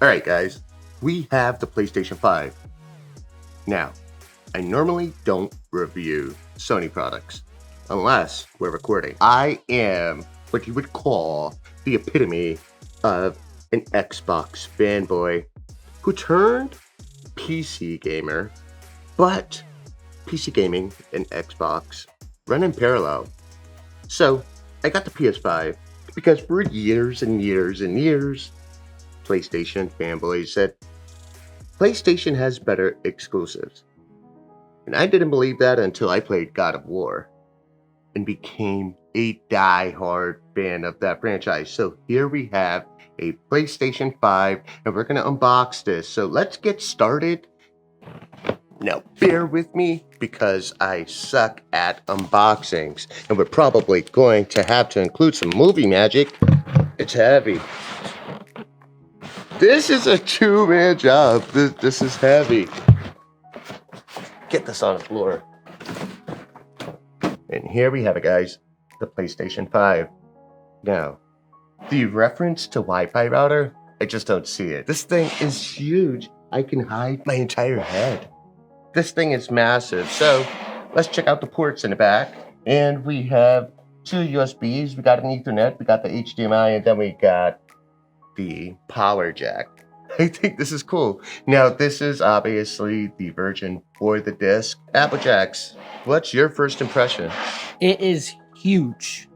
Alright guys, we have the PlayStation 5. Now, I normally don't review Sony products unless we're recording. I am what you would call the epitome of an Xbox fanboy who turned PC gamer, but PC gaming and Xbox run in parallel. So I got the PS5 because for years and years and years, PlayStation fanboys said PlayStation has better exclusives. And I didn't believe that until I played God of War and became a die-hard fan of that franchise. So here we have a PlayStation 5 and we're going to unbox this. So let's get started. Now bear with me because I suck at unboxings and we're probably going to have to include some movie magic. It's heavy. This is a two-man job. This is heavy. Get this on the floor. And here we have it, guys. The PlayStation 5. Now, the reference to Wi-Fi router, I just don't see it. This thing is huge. I can hide my entire head. This thing is massive. So, let's check out the ports in the back. And we have two USBs. We got an Ethernet. We got the HDMI. And then we got the power jack. I think this is cool. Now, this is obviously the version for the disc. Applejacks, what's your first impression? It is huge.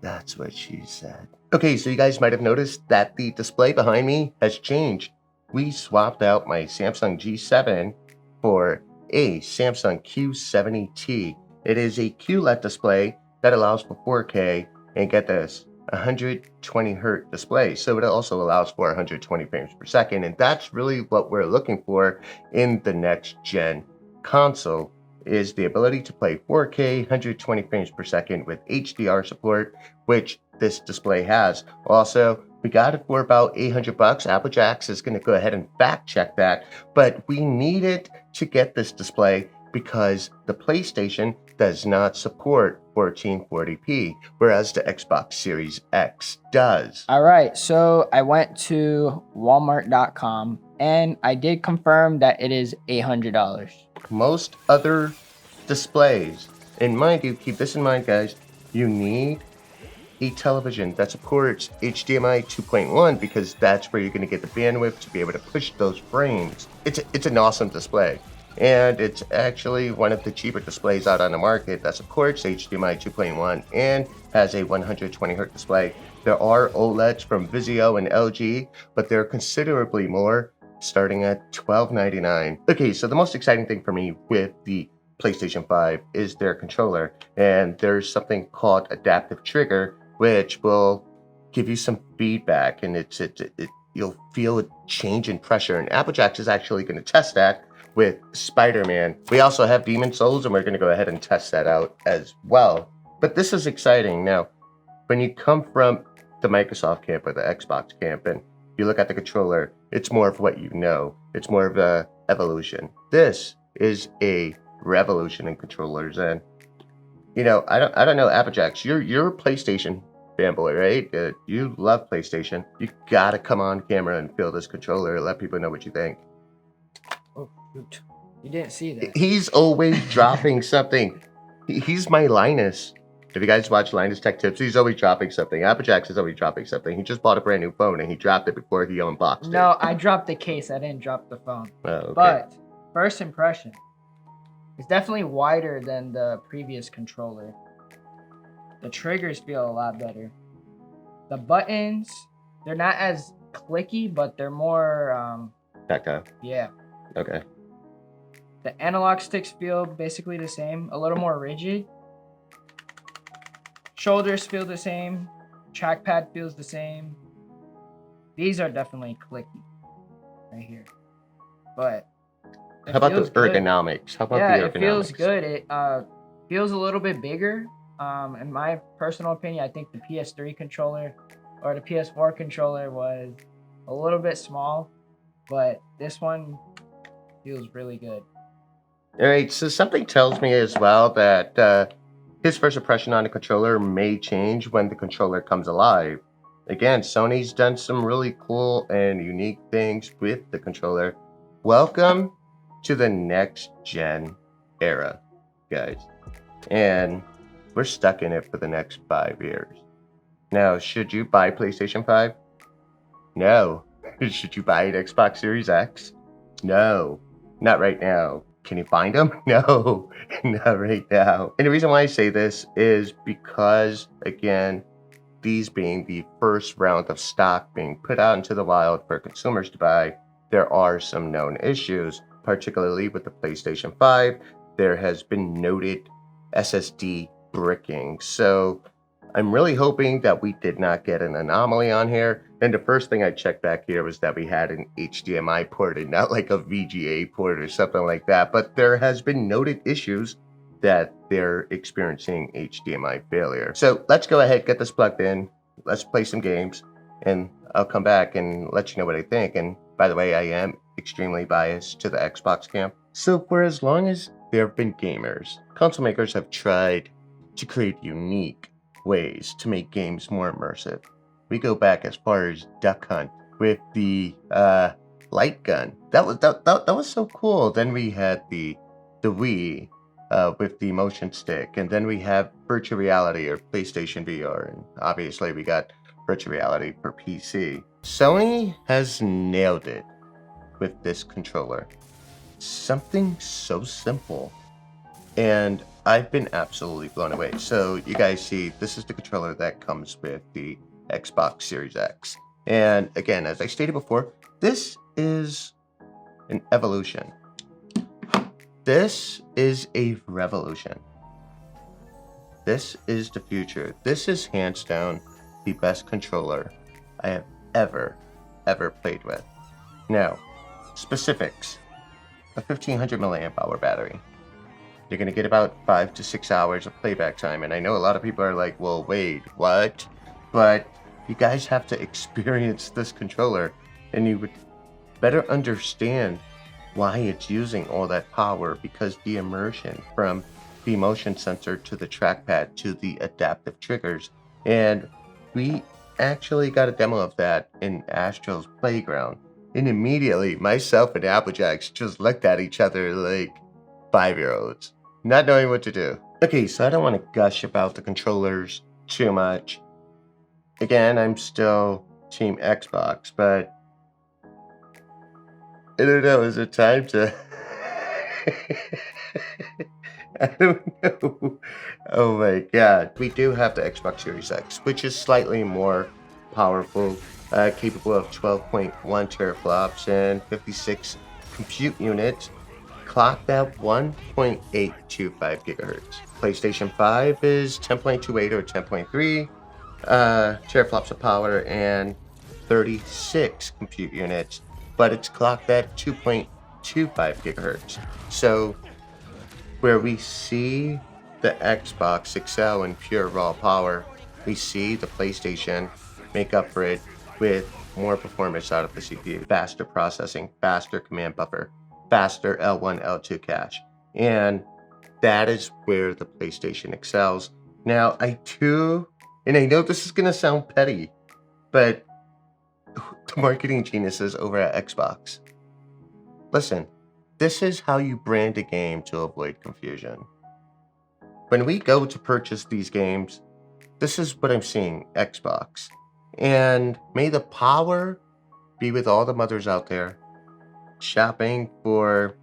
That's what she said. Okay, so you guys might have noticed that the display behind me has changed. We swapped out my Samsung G7 for a Samsung Q70T. It is a QLED display that allows for 4K, and get this, 120 hertz display, so it also allows for 120 frames per second, and that's really what we're looking for in the next gen console, is the ability to play 4K 120 frames per second with HDR support, which this display has. Also, we got it for about 800 bucks. Applejacks is going to go ahead and fact check that, but we need it to get this display because the PlayStation does not support 1440p, whereas the Xbox Series X does. All right, so I went to walmart.com and I did confirm that it is $800. Most other displays, and mind you, keep this in mind guys, you need a television that supports HDMI 2.1 because that's where you're going to get the bandwidth to be able to push those frames. It's an awesome display. And it's actually one of the cheaper displays out on the market that supports HDMI 2.1 and has a 120 hertz display. There are OLEDs from Vizio and LG, but they're considerably more, starting at $12.99. Okay, so the most exciting thing for me with the PlayStation 5 is their controller, and there's something called adaptive trigger, which will give you some feedback, and you'll feel a change in pressure. And Applejacks is actually going to test that with Spider-Man. We also have Demon Souls, and we're going to go ahead and test that out as well. But this is exciting. Now, when you come from the Microsoft camp or the Xbox camp, and you look at the controller, it's more of what you know. It's more of a evolution. This is a revolution in controllers, and you know, I don't know, Applejacks, you're a PlayStation fanboy, right? You love PlayStation. You gotta come on camera and feel this controller and let people know what you think. Oh, shoot. You didn't see that. He's always dropping something. He's my Linus. If you guys watch Linus Tech Tips, he's always dropping something. Applejacks is always dropping something. He just bought a brand new phone and he dropped it before he unboxed it. No, I dropped the case. I didn't drop the phone. Oh, okay. But first impression, it's definitely wider than the previous controller. The triggers feel a lot better. The buttons, they're not as clicky, but they're more Tactile. yeah. Okay. The analog sticks feel basically the same, a little more rigid. Shoulders feel the same. Trackpad feels the same. These are definitely clicky right here. But how about the ergonomics? How about the ergonomics? It feels good. It feels a little bit bigger. In my personal opinion, I think the PS3 controller or the PS4 controller was a little bit small, but this one feels really good. All right, so something tells me as well that his first impression on the controller may change when the controller comes alive. Again, Sony's done some really cool and unique things with the controller. Welcome to the next gen era, guys. And we're stuck in it for the next 5 years. Now, should you buy PlayStation 5? No. Should you buy an Xbox Series X? No. Not right now. Can you find them? No. Not right now. And the reason why I say this is because, again, these being the first round of stock being put out into the wild for consumers to buy, there are some known issues, particularly with the PlayStation 5. There has been noted SSD bricking. So I'm really hoping that we did not get an anomaly on here. And the first thing I checked back here was that we had an HDMI port and not like a VGA port or something like that. But there has been noted issues that they're experiencing HDMI failure. So let's go ahead, get this plugged in. Let's play some games and I'll come back and let you know what I think. And by the way, I am extremely biased to the Xbox camp. So for as long as there have been gamers, console makers have tried to create unique ways to make games more immersive. We go back as far as Duck Hunt with the light gun. That was so cool. Then we had the Wii with the motion stick, and then we have virtual reality or PlayStation VR, and obviously we got virtual reality for PC. Sony has nailed it with this controller. Something so simple, and I've been absolutely blown away. So you guys see, this is the controller that comes with the Xbox Series X. And again, as I stated before, this is an evolution. This is a revolution. This is the future. This is hands down the best controller I have ever played with. Now, specifics. A 1500 milliamp hour battery. You're going to get about 5 to 6 hours of playback time. And I know a lot of people are like, well, wait, what? But you guys have to experience this controller and you would better understand why it's using all that power, because the immersion from the motion sensor to the trackpad to the adaptive triggers. And we actually got a demo of that in Astro's Playground. And immediately, myself and Applejacks just looked at each other like 5-year-olds, not knowing what to do. Okay, so I don't want to gush about the controllers too much. Again, I'm still Team Xbox, but I don't know, is it time to... I don't know. Oh my god. We do have the Xbox Series X, which is slightly more powerful, capable of 12.1 teraflops and 56 compute units, clocked at 1.825 gigahertz. PlayStation 5 is 10.28 or 10.3 teraflops of power and 36 compute units, but it's clocked at 2.25 gigahertz. So where we see the Xbox excel in pure raw power, we see the PlayStation make up for it with more performance out of the CPU, faster processing, faster command buffer, faster L1, L2 cache. And that is where the PlayStation excels. Now, I know this is going to sound petty, but the marketing geniuses over at Xbox, listen, this is how you brand a game to avoid confusion. When we go to purchase these games, this is what I'm seeing, Xbox. And may the power be with all the mothers out there shopping for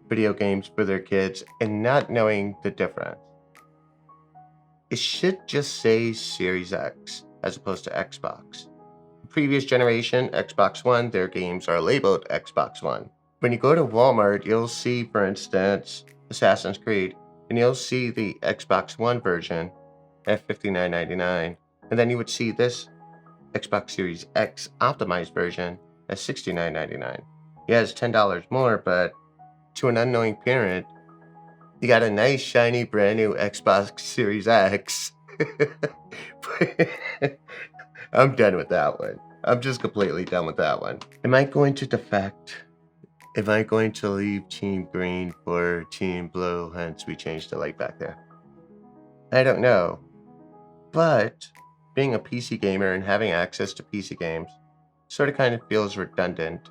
video games for their kids and not knowing the difference. It should just say Series X as opposed to Xbox. The previous generation, Xbox One, their games are labeled Xbox One. When you go to Walmart, you'll see, for instance, Assassin's Creed, and you'll see the Xbox One version at $59.99, and then you would see this Xbox Series X optimized version at $69.99. Yeah, it's $10 more, but to an unknowing parent, you got a nice, shiny, brand new Xbox Series X. I'm done with that one. I'm just completely done with that one. Am I going to defect? Am I going to leave Team Green for Team Blue, hence we changed the light back there? I don't know. But being a PC gamer and having access to PC games sort of kind of feels redundant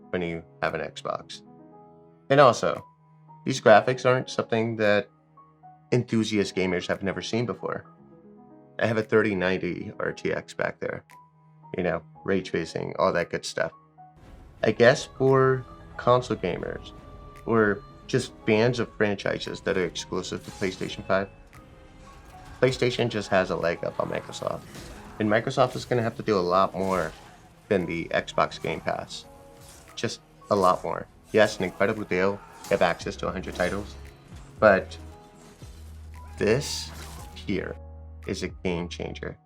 when you have an Xbox. And also, these graphics aren't something that enthusiast gamers have never seen before. I have a 3090 RTX back there. You know, ray tracing, all that good stuff. I guess for console gamers, or just fans of franchises that are exclusive to PlayStation 5, PlayStation just has a leg up on Microsoft. And Microsoft is going to have to do a lot more than the Xbox Game Pass. Just a lot more. Yes, an incredible deal. You have access to 100 titles. But this here is a game changer.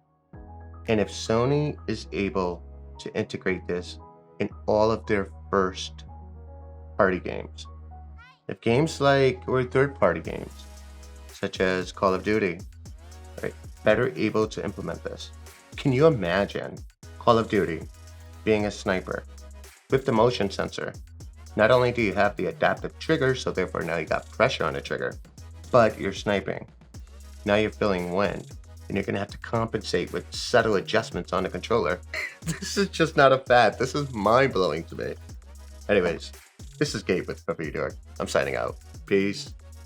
And if Sony is able to integrate this in all of their first party games, if games like, or third party games, such as Call of Duty, right, better able to implement this. Can you imagine Call of Duty being a sniper with the motion sensor? Not only do you have the adaptive trigger, so therefore now you got pressure on the trigger, but you're sniping. Now you're feeling wind, and you're going to have to compensate with subtle adjustments on the controller. This is just not a fad. This is mind-blowing to me. Anyways, this is Gabe with ReviewDork. I'm signing out. Peace.